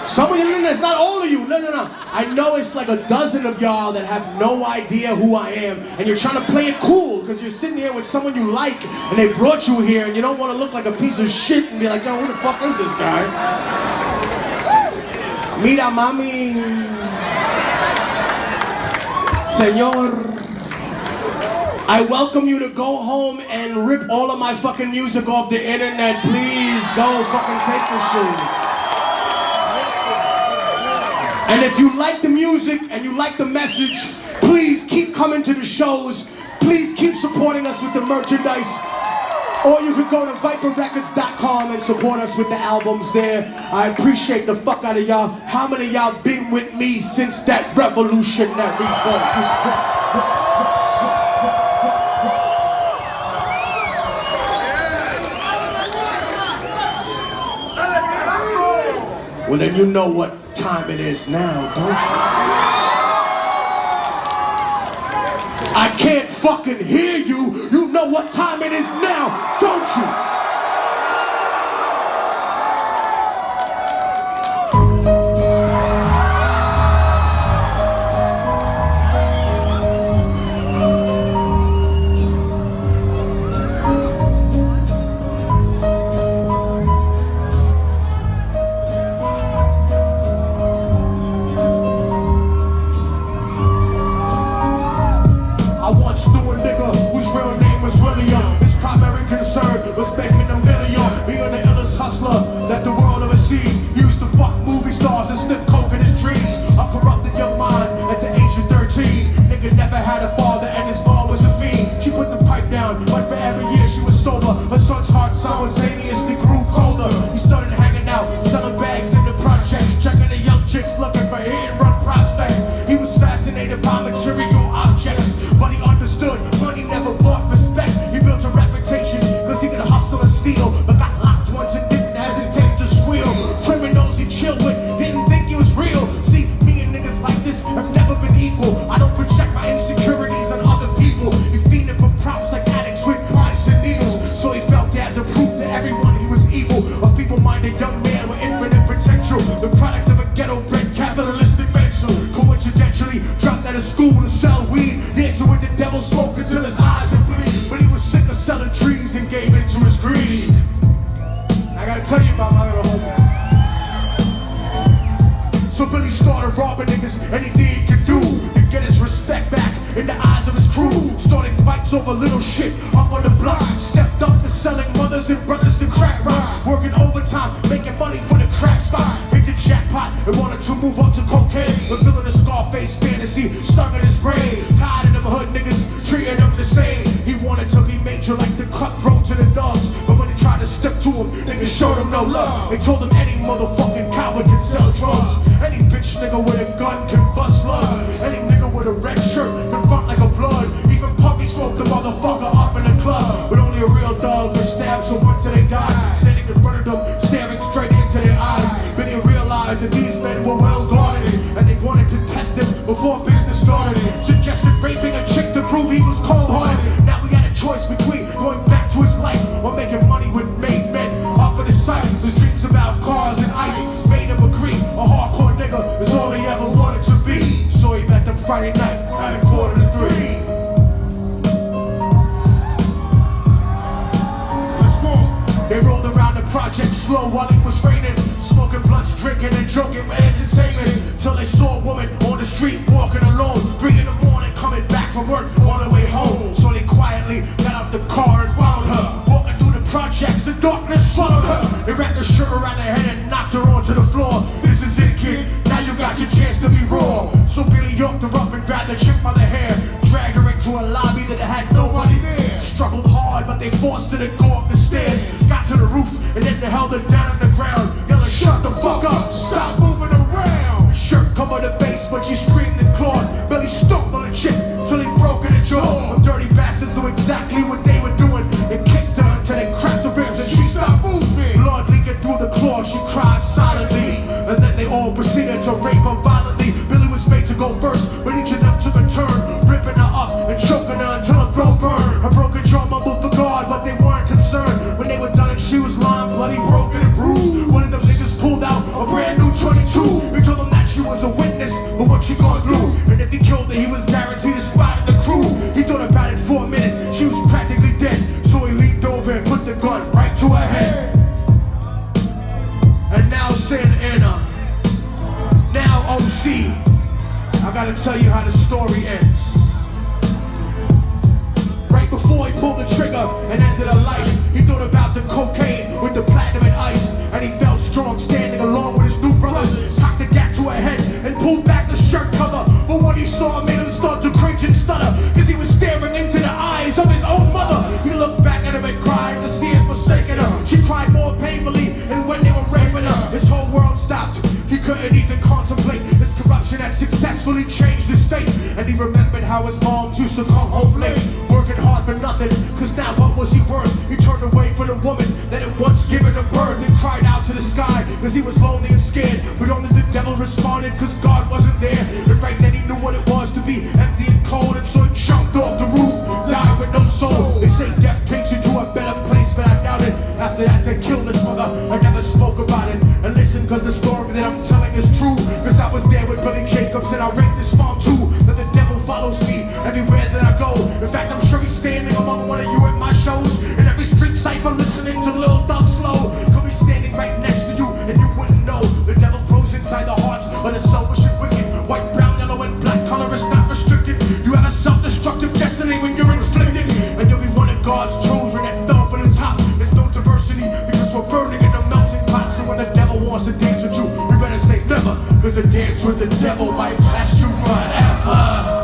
Some of you, it's not all of you. No. I know it's like a dozen of y'all that have no idea who I am, and you're trying to play it cool because you're sitting here with someone you like, and they brought you here, and you don't want to look like a piece of shit and be like, yo, who the fuck is this guy? Mira, mami. Señor. I welcome you to go home and rip all of my fucking music off the internet. Please go fucking take your shit. And if you like the music and you like the message, please keep coming to the shows. Please keep supporting us with the merchandise. Or you could go to viperrecords.com and support us with the albums there. I appreciate the fuck out of y'all. How many of y'all been with me since that revolutionary vote? Well, then you know what time it is now, don't you? I can't fucking hear you. You know what time it is now, don't you? Was making $1 million, being the illest hustler that the world ever seen. He used to fuck movie stars and sniff coke in his dreams. A corrupted young mind at the age of 13. Nigga never had a father and his mom was a fiend. She put the pipe down, but for every year she was sober. Her son's heart simultaneously grew colder. He started hanging out, selling bags in the projects, checking the young chicks looking for hit-and-run prospects. He was fascinated by material objects, but he understood money never bought respect. He built a reputation he could hustle and steal, but got locked once and didn't hesitate to squeal. Criminals he chilled with didn't think it was real. See, me and niggas like this have never been equal. I don't project my insecurities on other people. He fiended for props like addicts with knives and needles. So he felt he had to prove to everyone he was evil. A feeble-minded young man with infinite potential, the product of a ghetto-bred capitalistic mental. Coincidentally, dropped out of school to sell weed, dancing with the devil, smoked until his eyes would bleed. But he was sick of selling trees and gave into his greed. I gotta tell you about my little homie. So Billy started robbing niggas, anything he could do to get his respect back in the eyes of his crew. Starting fights over little shit up on the block. Stepped up to selling mothers and brothers to crack rock. Working overtime, making money for the crack spot. Hit the jackpot and wanted to move up to cocaine. Fulfilling a Scarface fantasy stuck in his brain. Tired of them hood niggas treating him the same. He wanted to be major like the cutthroats and the thugs. But when they tried to step to him, niggas showed him no love. They told him any motherfucking coward can sell drugs. Any bitch nigga with a gun can bust slugs. Any nigga with a red shirt can front like a blood. Even Puppy smoked the motherfucker up in the club. But only a real dog could stab someone till they die. Standing in front of them, staring straight into their eyes. Then he realized that these men were well guarded, and they wanted to test him before business started. Suggested raping a chick to prove he was cold-hearted. Now we had a choice between going back to his life or making money with made men up in his sight. His dreams about cars and ice made him agree a hardcore nigga is all he ever wanted to be. So he met them Friday night at 2:45. Let's go. They rolled around the project slow while it was raining, smoking blunts, drinking and joking for entertainment. Till they saw a woman on the street walking alone. 3 in the morning, coming back from work on her way home. So they quietly got out the car and found her. Walking through the projects, the darkness swallowed her. They wrapped her shirt around her head and knocked her onto the floor. This is it, kid. Now you got your chance to be raw. So Billy yoked her up and grabbed the chick by the hair, dragged her into a lobby that had nobody there. Struggled hard, but they forced her to go up the stairs. Got to the roof and then they held her down on the ground, yelling, "Shut the fuck up! Stop moving around!" Shirt covered her face, but she screamed and clawed. Billy stomped on the chick till he broke her jaw. Them dirty bastards knew exactly what they were doing. They kicked her until they cracked the ribs and she stopped moving. Blood leaking through the claws, she cried silently. And then they all proceeded to rape her violently. Billy was made to go first, but each of them took a turn, ripping her up and choking her until her throat burned. Her broken jaw mumbled for God, but they weren't concerned. When they were done and she was lying bloody, broken and bruised, one of them niggas pulled out a brand new 22 see, I gotta tell you how the story ends. Right before he pulled the trigger and ended a life, he thought about the cocaine with the platinum and ice, and he felt strong standing along with his new brothers. Cocked the gap to her head and pulled back the shirt cover, but what he saw made him start to cringe and stutter, cause he was staring into the eyes of his own mother. He looked back at him and cried to see her forsaken her. She cried more painfully, and when they were raping her, his whole world stopped. He couldn't even contemplate this corruption had successfully changed his fate. And he remembered how his moms used to come home late, working hard for nothing, cause now what was he worth? He turned away from the woman that had once given him birth, and cried out to the sky, cause he was lonely and scared. But only the devil responded, cause God wasn't there. And right then he knew what it was to be empty and cold, and so he jumped off the roof, died with no soul. They say death takes you to a better place, but I doubt it. After that they killed his mother, I never spoke about it. And listen, cause the story that I'm telling is true, cause I was there with Billy Jacobs, and I raped this mom too. That the devil follows me everywhere that I go. In fact, I'm sure he's standing among one of you at my shows. In every street cipher listening to Lil Thug Slow. Could be standing right next to you and you wouldn't know. The devil grows inside the hearts of the selfish and wicked. White, brown, yellow, and black color is not restricted. You have a self-destructive destiny when you're inflicted, and you'll be one of God's children that fell from the top. There's no diversity because we're burning in a melting pot. So when the devil wants to dance with you, you better say never, cause a dance with the devil might last you forever.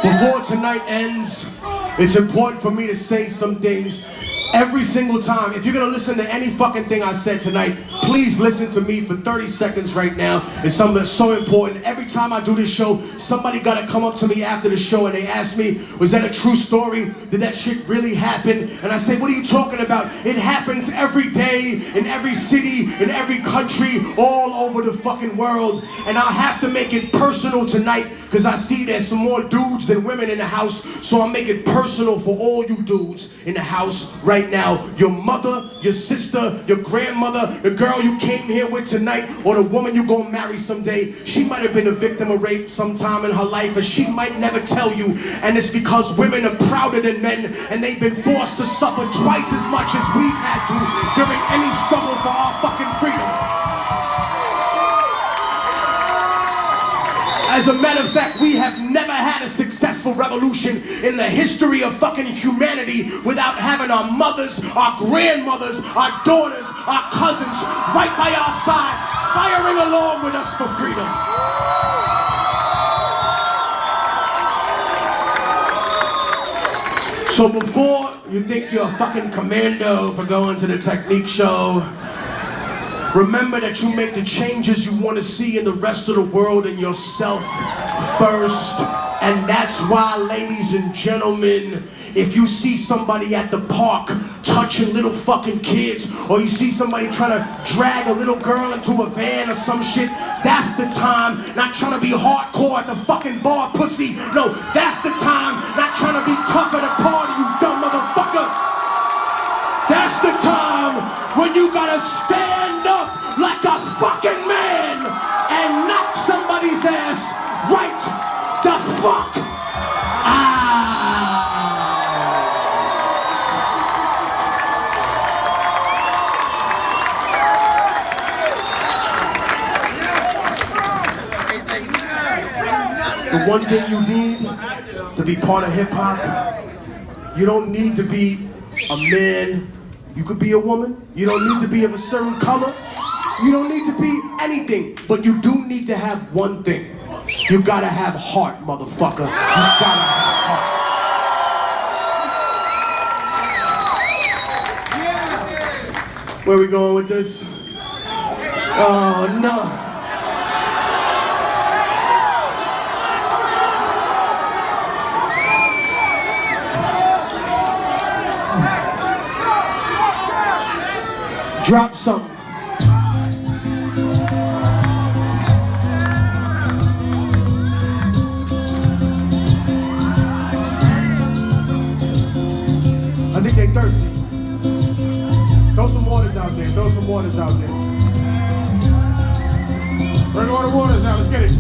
Before tonight ends, it's important for me to say some things every single time. If you're gonna listen to any fucking thing I said tonight, please listen to me for 30 seconds right now. It's something that's so important. Every time I do this show, somebody gotta come up to me after the show and they ask me, was that a true story? Did that shit really happen? And I say, what are you talking about? It happens every day, in every city, in every country, all over the fucking world. And I'll have to make it personal tonight, because I see there's some more dudes than women in the house, so I'll make it personal for all you dudes in the house right now. Your mother, your sister, your grandmother, the girl you came here with tonight, or the woman you're gonna marry someday, she might have been a victim of rape sometime in her life, and she might never tell you. And it's because women are prouder than men, and they've been forced to suffer twice as much as we've had to during any struggle for our fucking freedom. As a matter of fact, we have never had a successful revolution in the history of fucking humanity without having our mothers, our grandmothers, our daughters, our cousins right by our side, firing along with us for freedom. So before you think you're a fucking commando for going to the Technique show, remember that you make the changes you want to see in the rest of the world and yourself first. And that's why, ladies and gentlemen, if you see somebody at the park touching little fucking kids, or you see somebody trying to drag a little girl into a van or some shit, that's the time. Not trying to be hardcore at the fucking bar, pussy. No, that's the time. Not trying to be tough at a party, you dumb motherfucker. That's the time when you gotta stand up like a fucking man and knock somebody's ass right the fuck out. The one thing you need to be part of hip hop, you don't need to be a man. You could be a woman. You don't need to be of a certain color. You don't need to be anything, but you do need to have one thing. You gotta have heart, motherfucker. You gotta have heart. Where we going with this? Oh no. Drop something. I think they thirsty. Throw some waters out there. Throw some waters out there. Bring all the waters out. Let's get it.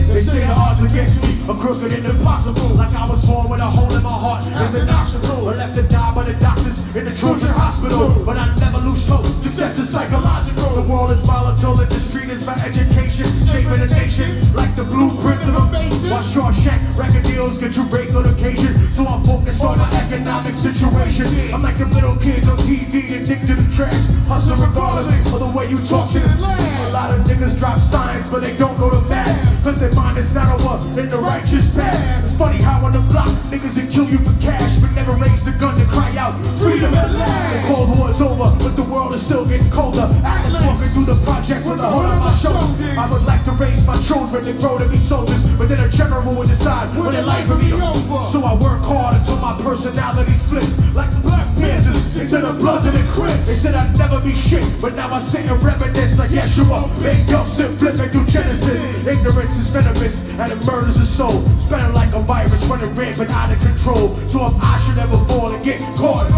They say the odds against me are crooked and impossible. Like I was born with a hole in my heart. It's an obstacle. I left to die by the doctors in the children's hospital. But I never lose hope. Success is psychological. The world is volatile and the street is my education. Shaping a nation like the blueprint of a mason. While Shawshank record deals get you break on occasion. So I'm focused on my economic situation. I'm like them little kids on TV addicted to trash. Hustle regardless of the way you talk to them. A lot of niggas drop signs but they don't go to math. Cause their mind is narrower than the righteous path. It's funny how on the block niggas will kill you for cash but never raise the gun to cry out freedom at last. The Cold War is over but the world is still getting colder. Atlas walking through the projects with a hood on my shoulder. I would like to raise my children and grow to be soldiers, but then a general would decide when their life would be over. So I work hard until my personality splits like Black Panthers into the Bloods and the Crips. They said I'd never be shit, but now I sit and reminisce like Yeshua. Big Yosef flipping through Genesis. Ignorance is venomous and it murders the soul. Spreading like a virus running rampant out of control. So if I should ever fall and get caught,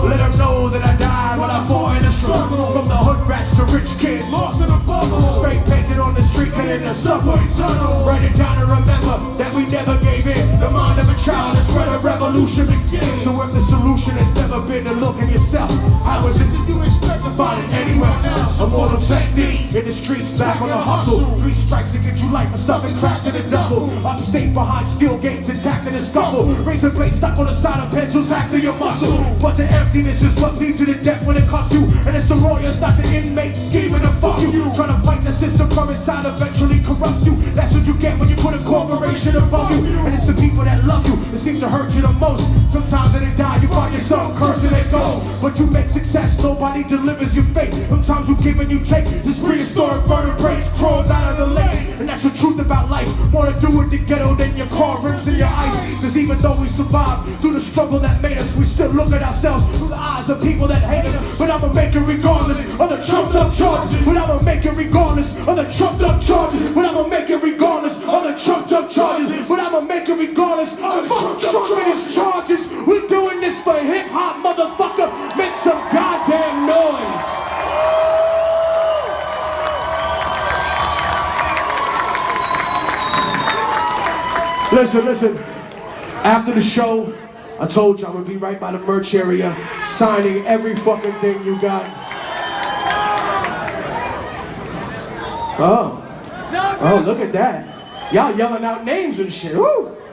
let them know that I died when I fought in the struggle. From the hood rats to rich kids, lost in a bubble. Spray painted on the streets and in the subway tunnel. Write it down and remember that we never gave in. The mind of a child is where the revolution begins. So if the solution has never been to look at yourself, how is it that you expect to find it anywhere else? Immortal Technique in the streets, back on the hustle. 3 strikes to get you life for stuffing cracks in a double. Upstate behind steel gates intact in a scuffle. Razor blades stuck on the side of pencils hacked to your muscle. But the emptiness is what leads you to death when it costs you. And it's the lawyers, not the inmates scheming to fuck you. Trying to fight the system from inside eventually corrupts you. That's what you get when you put a corporation above you. And it's the people that love you that seem to hurt you the most. Sometimes when they die you find yourself cursing and go. But you make success, nobody delivers your fate. Sometimes you give and you take. This prehistoric vertebrates crawled out of the lakes. And that's the truth about life. Wanna do it the ghetto, then your car rims in your ice. Cause even though we survived through the struggle that made us, we still look at ourselves through the eyes of people that hate us. But I'ma make it regardless of the trumped up charges. But I'ma make it regardless of the trumped up charges. But I'ma make it regardless of the trumped up charges. But I'ma make it regardless of the trumped charges. We're doing this for hip hop, motherfucker. Make some goddamn noise. Listen. After the show, I told you I'm gonna be right by the merch area, signing every fucking thing you got. Oh, look at that. Y'all yelling out names and shit. Woo.